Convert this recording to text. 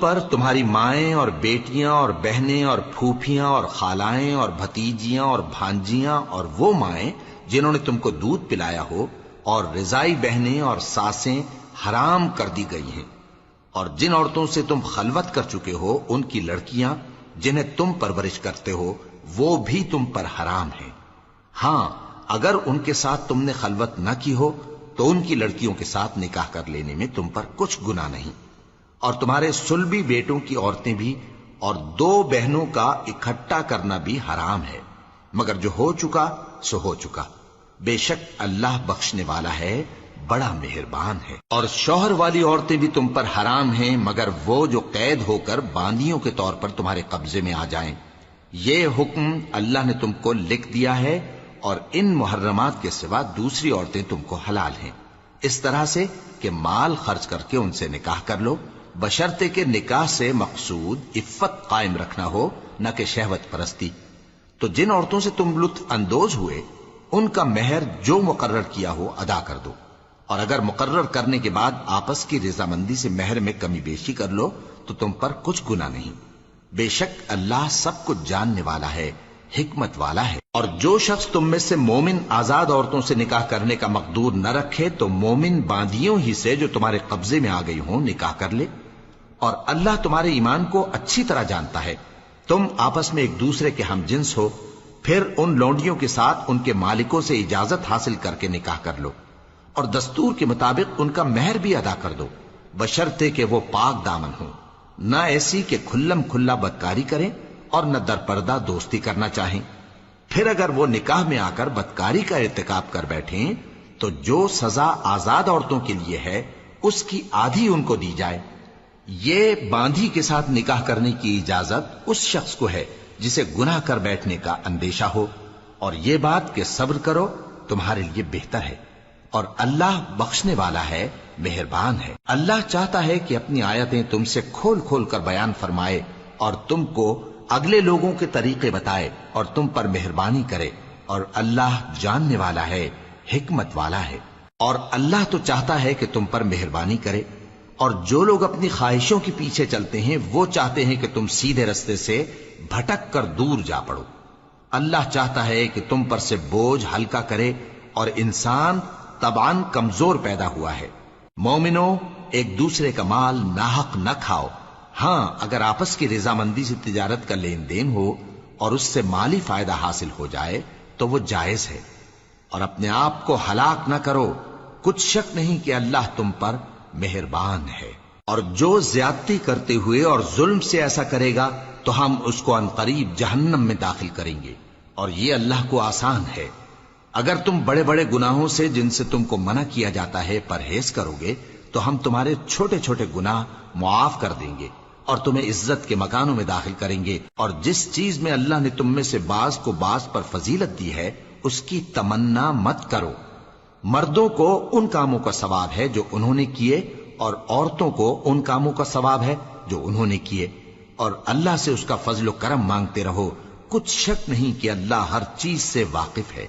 پر تمہاری مائیں اور بیٹیاں اور بہنیں اور پھوپھیاں اور خالائیں اور بھتیجیاں اور بھانجیاں اور وہ مائیں جنہوں نے تم کو دودھ پلایا ہو اور رضائی بہنیں اور ساسیں حرام کر دی گئی ہیں، اور جن عورتوں سے تم خلوت کر چکے ہو ان کی لڑکیاں جنہیں تم پرورش کرتے ہو وہ بھی تم پر حرام ہیں۔ ہاں اگر ان کے ساتھ تم نے خلوت نہ کی ہو تو ان کی لڑکیوں کے ساتھ نکاح کر لینے میں تم پر کچھ گناہ نہیں، اور تمہارے صلبی بیٹوں کی عورتیں بھی اور دو بہنوں کا اکٹھا کرنا بھی حرام ہے، مگر جو ہو چکا سو ہو چکا، بے شک اللہ بخشنے والا ہے، بڑا مہربان ہے۔ اور شوہر والی عورتیں بھی تم پر حرام ہیں مگر وہ جو قید ہو کر باندیوں کے طور پر تمہارے قبضے میں آ جائیں۔ یہ حکم اللہ نے تم کو لکھ دیا ہے، اور ان محرمات کے سوا دوسری عورتیں تم کو حلال ہیں، اس طرح سے کہ مال خرچ کر کے ان سے نکاح کر لو، بشرطے کہ نکاح سے مقصود عفت قائم رکھنا ہو، نہ کہ شہوت پرستی۔ تو جن عورتوں سے تم لطف اندوز ہوئے ان کا مہر جو مقرر کیا ہو ادا کر دو، اور اگر مقرر کرنے کے بعد آپس کی رضامندی سے مہر میں کمی بیشی کر لو تو تم پر کچھ گناہ نہیں، بے شک اللہ سب کچھ جاننے والا ہے، حکمت والا ہے۔ اور جو شخص تم میں سے مومن آزاد عورتوں سے نکاح کرنے کا مقدور نہ رکھے تو مومن باندیوں ہی سے جو تمہارے قبضے میں آ گئی ہوں نکاح کر لے، اور اللہ تمہارے ایمان کو اچھی طرح جانتا ہے۔ تم آپس میں ایک دوسرے کے ہم جنس ہو، پھر ان لونڈیوں کے ساتھ ان کے مالکوں سے اجازت حاصل کر کے نکاح کر لو، اور دستور کے مطابق ان کا مہر بھی ادا کر دو، بشرطے کہ وہ پاک دامن ہوں، نہ ایسی کہ کھلم کھلا بدکاری کریں اور نہ درپردہ دوستی کرنا چاہیں۔ پھر اگر وہ نکاح میں آ کر بدکاری کا ارتکاب کر بیٹھیں تو جو سزا آزاد عورتوں کے لیے ہے اس کی آدھی ان کو دی جائے۔ یہ باندھی کے ساتھ نکاح کرنے کی اجازت اس شخص کو ہے جسے گناہ کر بیٹھنے کا اندیشہ ہو، اور یہ بات کہ صبر کرو تمہارے لیے بہتر ہے، اور اللہ بخشنے والا ہے، مہربان ہے۔ اللہ چاہتا ہے کہ اپنی آیتیں تم سے کھول کھول کر بیان فرمائے اور تم کو اگلے لوگوں کے طریقے بتائے اور تم پر مہربانی کرے، اور اللہ جاننے والا ہے، حکمت والا ہے۔ اور اللہ تو چاہتا ہے کہ تم پر مہربانی کرے، اور جو لوگ اپنی خواہشوں کے پیچھے چلتے ہیں وہ چاہتے ہیں کہ تم سیدھے رستے سے بھٹک کر دور جا پڑو۔ اللہ چاہتا ہے کہ تم پر سے بوجھ ہلکا کرے، اور انسان طبعاً کمزور پیدا ہوا ہے۔ مومنوں، ایک دوسرے کا مال ناحق نہ کھاؤ، ہاں اگر آپس کی رضامندی سے تجارت کا لین دین ہو اور اس سے مالی فائدہ حاصل ہو جائے تو وہ جائز ہے، اور اپنے آپ کو ہلاک نہ کرو، کچھ شک نہیں کہ اللہ تم پر مہربان ہے۔ اور جو زیادتی کرتے ہوئے اور ظلم سے ایسا کرے گا تو ہم اس کو عنقریب جہنم میں داخل کریں گے، اور یہ اللہ کو آسان ہے۔ اگر تم بڑے بڑے گناہوں سے جن سے تم کو منع کیا جاتا ہے پرہیز کرو گے تو ہم تمہارے چھوٹے چھوٹے گناہ معاف کر دیں گے اور تمہیں عزت کے مکانوں میں داخل کریں گے۔ اور جس چیز میں اللہ نے تم میں سے بعض کو بعض پر فضیلت دی ہے اس کی تمنا مت کرو۔ مردوں کو ان کاموں کا ثواب ہے جو انہوں نے کیے، اور عورتوں کو ان کاموں کا ثواب ہے جو انہوں نے کیے، اور اللہ سے اس کا فضل و کرم مانگتے رہو، کچھ شک نہیں کہ اللہ ہر چیز سے واقف ہے۔